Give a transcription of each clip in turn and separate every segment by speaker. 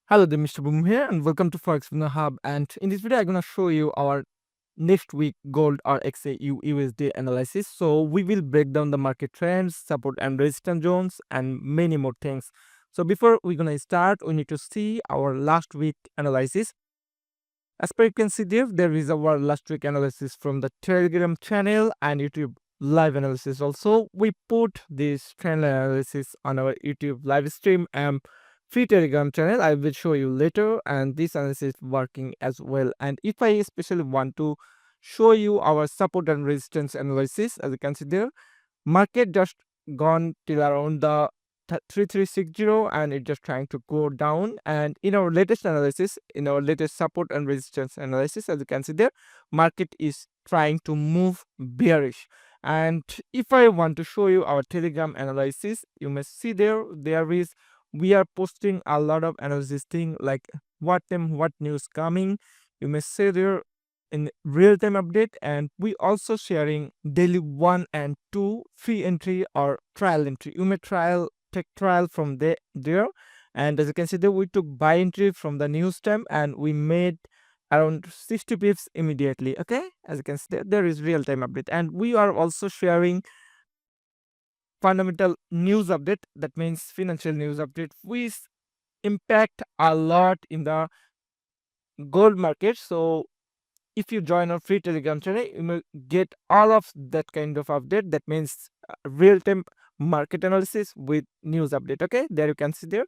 Speaker 1: Hello there, Mr. Boom here, and welcome to FX Billionaire Hub. And in this video, I'm gonna show you our next week gold or XAUUSD analysis. So we will break down the market trends, support and resistance zones, and many more things. So before we're gonna start, we need to see our last week analysis. As per you can see there is our last week analysis from the Telegram channel and YouTube live analysis. Also, we put this trend analysis on our YouTube live stream and free Telegram channel. I will show you later, and this analysis working as well. And if I especially want to show you our support and resistance analysis, as you can see there, market just gone till around the 3360 and it just trying to go down. And in our latest analysis, in our latest support and resistance analysis, as you can see there, market is trying to move bearish. And if I want to show you our Telegram analysis, you may see there is we are posting a lot of analysis thing like what time, what news coming. You may see there in real-time update, and we also sharing daily 1 and 2 free entry or trial entry. You may take trial from there. And as you can see there, we took buy entry from the news time and we made around 60 pips immediately. Okay, as you can see there is real-time update, and we are also sharing fundamental news update, that means financial news update, which impact a lot in the gold market. So if you join our free Telegram channel, you will get all of that kind of update. That means real-time market analysis with news update. Okay, there you can see there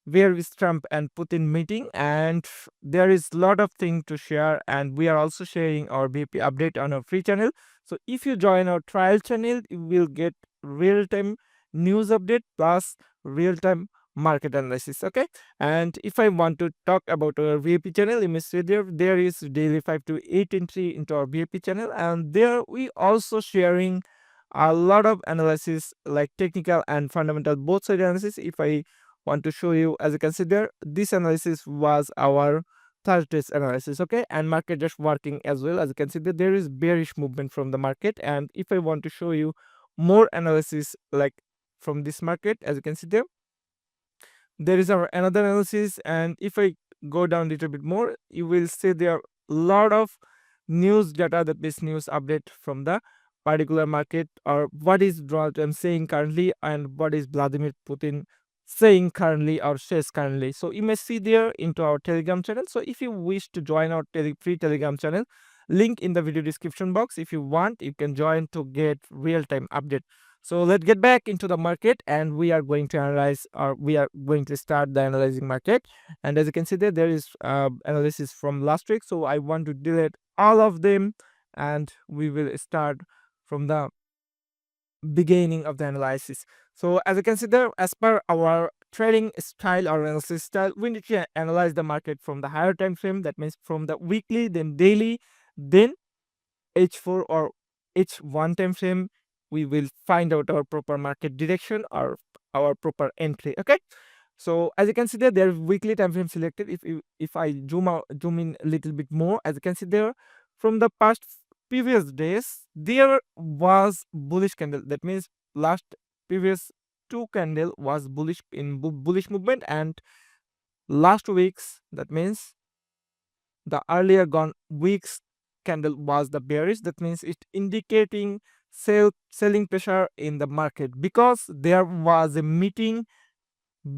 Speaker 1: where is Trump and Putin meeting, and there is lot of thing to share. And we are also sharing our BP update on our free channel. So if you join our trial channel, you will get real-time news update plus real-time market analysis. Okay, and if I want to talk about our VIP channel, you may see there is daily 5 to 8 entry into our VIP channel, and there we also sharing a lot of analysis like technical and fundamental both side analysis. If I want to show you, as you can see there, this analysis was our Thursday's analysis. Okay, and market just working as well. As you can see there is bearish movement from the market, and if I want to show you more analysis like from this market, as you can see there is our another analysis. And if I go down a little bit more, you will see there are a lot of news data, that is news update from the particular market, or what is Donald Trump saying currently and what is Vladimir Putin saying currently or says currently. So you may see there into our Telegram channel. So if you wish to join our free Telegram channel, link in the video description box. If you want, you can join to get real-time update. So let's get back into the market, and we are going to analyze, or we are going to start the analyzing market. And as you can see there is analysis from last week. So I want to delete all of them, and we will start from the beginning of the analysis. So as you can see there, as per our trading style or analysis style, we need to analyze the market from the higher time frame. That means from the weekly, then daily, then H4 or H1 time frame. We will find out our proper market direction or our proper entry. Okay, so as you can see there is weekly time frame selected. If I zoom in a little bit more, as you can see there, from the past previous days there was bullish candle. That means last previous two candle was bullish in bullish movement, and last weeks, that means the earlier gone weeks candle was the bearish. That means it indicating selling pressure in the market, because there was a meeting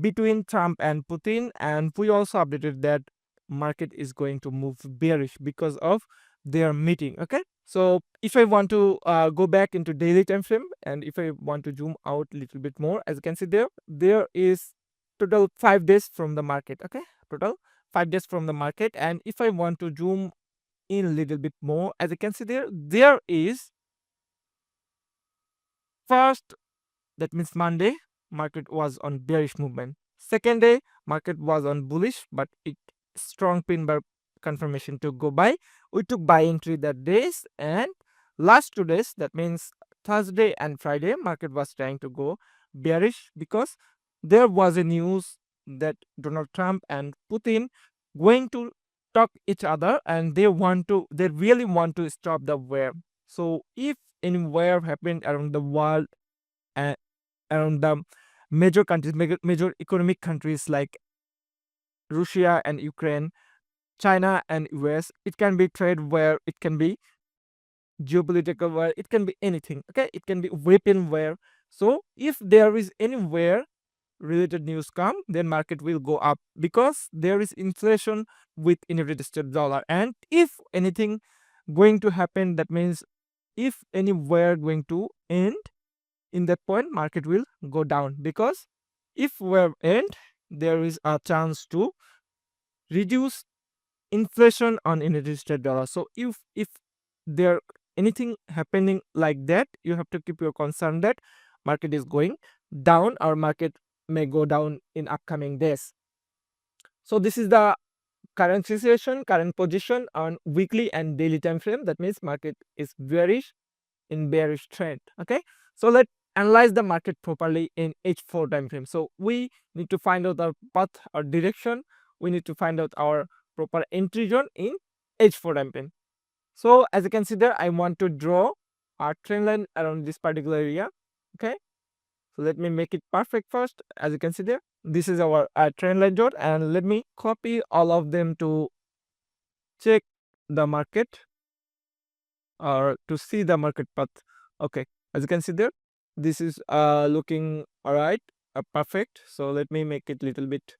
Speaker 1: between Trump and Putin, and we also updated that market is going to move bearish because of their meeting. Okay, so if I want to go back into daily time frame, and if I want to zoom out a little bit more, as you can see there is total 5 days from the market. Okay, total 5 days from the market. And if I want to zoom in a little bit more, as you can see there is first, that means Monday, market was on bearish movement. Second day, market was on bullish, but it strong pin bar confirmation to go buy. We took buy entry that days, and last 2 days, that means Thursday and Friday, market was trying to go bearish, because there was a news that Donald Trump and Putin going to talk each other, and they really want to stop the war. So if any war happened around the world, uh, around the major countries, major economic countries like Russia and Ukraine, China and US. It can be trade war, it can be geopolitical war, it can be anything. Okay, it can be weapon war. So if there is anywhere related news come, then market will go up because there is inflation with United States dollar. And if anything going to happen, that means if anywhere going to end, in that point market will go down, because if wave end, there is a chance to reduce inflation on United States dollar. So if there anything happening like that, you have to keep your concern that market is going down or market may go down in upcoming days. So this is the current situation, current position on weekly and daily time frame. That means market is bearish in bearish trend. Okay, so let's analyze the market properly in H4 time frame. So we need to find out our path or direction. We need to find out our proper entry zone in H4 time frame. So as you can see there, I want to draw a trend line around this particular area. Okay, so let me make it perfect first. As you can see there, this is our trend line dot, and let me copy all of them to check the market or to see the market path. Okay, as you can see there, this is looking all right, perfect. So let me make it little bit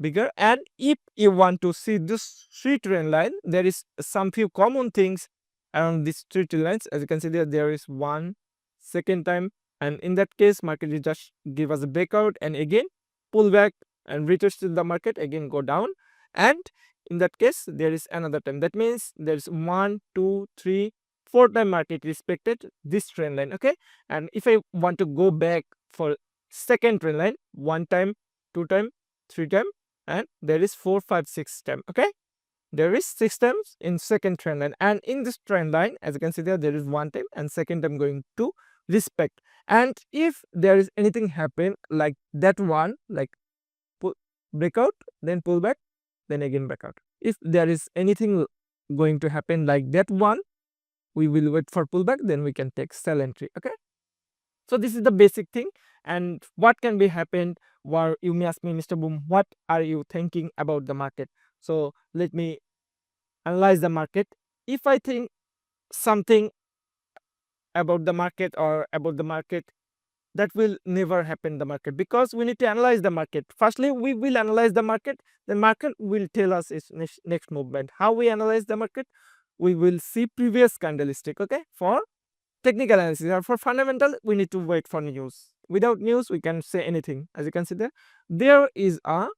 Speaker 1: bigger. And if you want to see this three trend line, there is some few common things around these three trend lines. As you can see there is one second time, and in that case market will just give us a breakout and again pull back and retest the market, again go down, and in that case there is another time. That means there is 1 2 3 4 time market respected this trend line. Okay, and if I want to go back for second trend line, one time, two time, three time, and there is 4 5 6 time. Okay, there is 6 times in second trend line, and in this trend line, as you can see there is one time and second time going to respect. And if there is anything happen like that one, like breakout, then pull back, then again breakout, if there is anything going to happen like that one, we will wait for pullback, then we can take sell entry. Okay, so this is the basic thing. And what can be happened, where you may ask me, Mr. Boom, what are you thinking about the market? So let me analyze the market. If I think something about the market or about the market, that will never happen the market, because we need to analyze the market. Firstly, we will analyze the market, the market will tell us its next movement. How we analyze the market? We will see previous candlestick. Okay, for technical analysis or for fundamental, we need to wait for news. Without news, we can say anything. As you can see there is a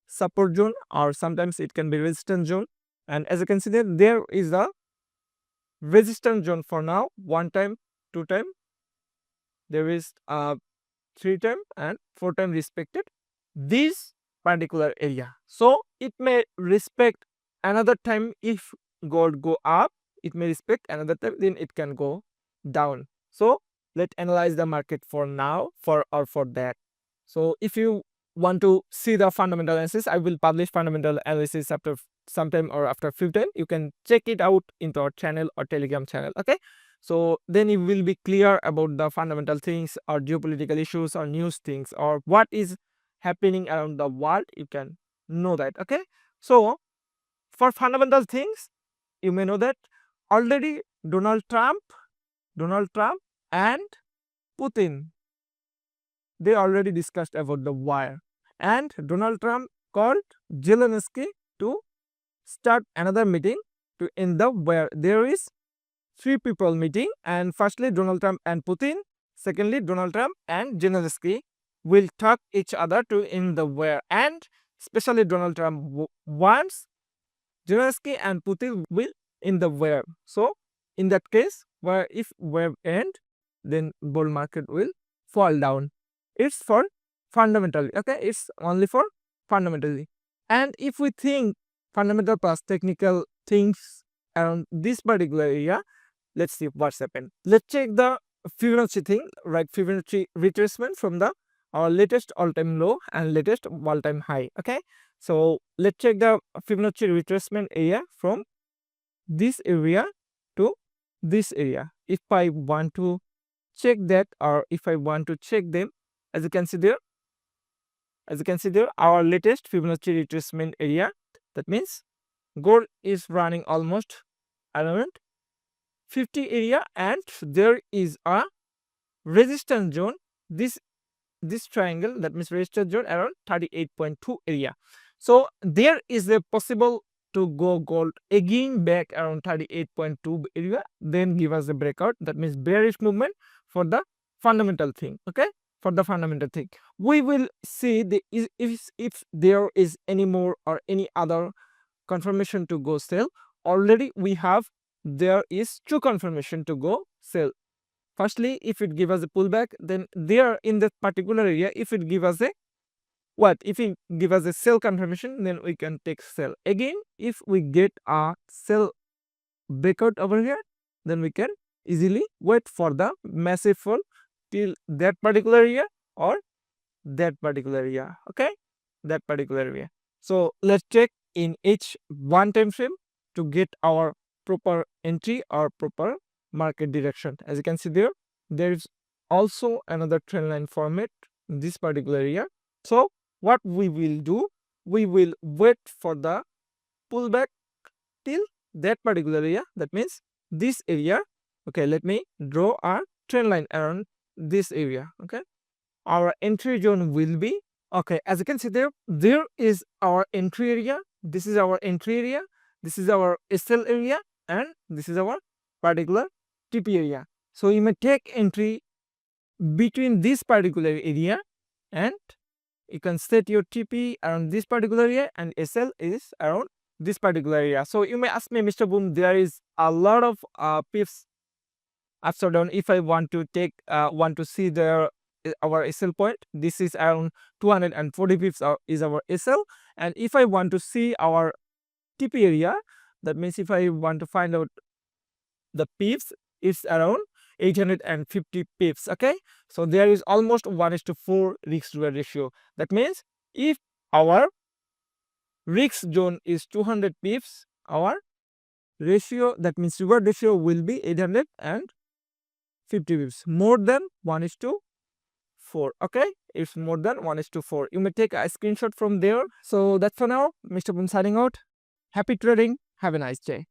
Speaker 1: support zone, or sometimes it can be resistance zone. And as you can see there is a resistance zone for now, one time, two time, there is a three time and four time respected this particular area. So it may respect another time. If gold go up, it may respect another time, then it can go down. So let's analyze the market for now, for that. So if you want to see the fundamental analysis, I will publish fundamental analysis after sometime or after few time. You can check it out into our channel or Telegram channel. Okay, so then you will be clear about the fundamental things or geopolitical issues or news things or what is happening around the world. You can know that. Okay, so for fundamental things, you may know that already Donald Trump and Putin, they already discussed about the war, and Donald Trump called Zelensky to start another meeting to end the war. There is three people meeting, and firstly Donald Trump and Putin, secondly Donald Trump and Zelensky will talk each other to end the war, and especially Donald Trump wants Zelensky and Putin will end the war. So in that case, where if war end, then bull market will fall down. It's for fundamentally. Okay, it's only for fundamentally. And if we think fundamental plus technical things around this particular area, let's see what's happened. Let's check the Fibonacci thing, right? Fibonacci retracement from the our latest all-time low and latest all-time high. Okay, so let's check the Fibonacci retracement area from this area to this area. If I want to check that, or if I want to check them, As you can see there, our latest Fibonacci retracement area. That means gold is running almost around 50 area, and there is a resistance zone. This triangle, that means resistance zone around 38.2 area. So there is a possible to go gold again back around 38.2 area, then give us a breakout. That means bearish movement for the fundamental thing. Okay, for the fundamental thing, we will see if there is any more or any other confirmation to go sell. Already we have, there is two confirmation to go sell. Firstly, if it give us a pullback, then there in that particular area, if it give us a what? If it give us a sell confirmation, then we can take sell. Again, if we get a sell breakout over here, then we can easily wait for the massive fall till that particular area or that particular area. Okay, that particular area. So let's check in each one time frame to get our proper entry or proper market direction. As you can see there is also another trend line format in this particular area. So what we will do, we will wait for the pullback till that particular area. That means this area. Okay, let me draw a trend line around this area. Okay, our entry zone will be, okay, as you can see there is our entry area. This is our entry area, this is our SL area, and this is our particular TP area. So you may take entry between this particular area, and you can set your TP around this particular area, and SL is around this particular area. So you may ask me, Mr. Boom, there is a lot of pips ups or down. If I want to take want to see our SL point, this is around 240 pips is our SL, and if I want to see our TP area, that means if I want to find out the pips, it's around 850 pips. Okay, so there is almost 1:4 risk reward ratio. That means if our risk zone is 200 pips, our ratio, that means reward ratio, will be 850 pips, more than 1:4. Okay, it's more than 1:4. You may take a screenshot from there. So that's for now. Mr. Boom signing out. Happy trading. Have a nice day.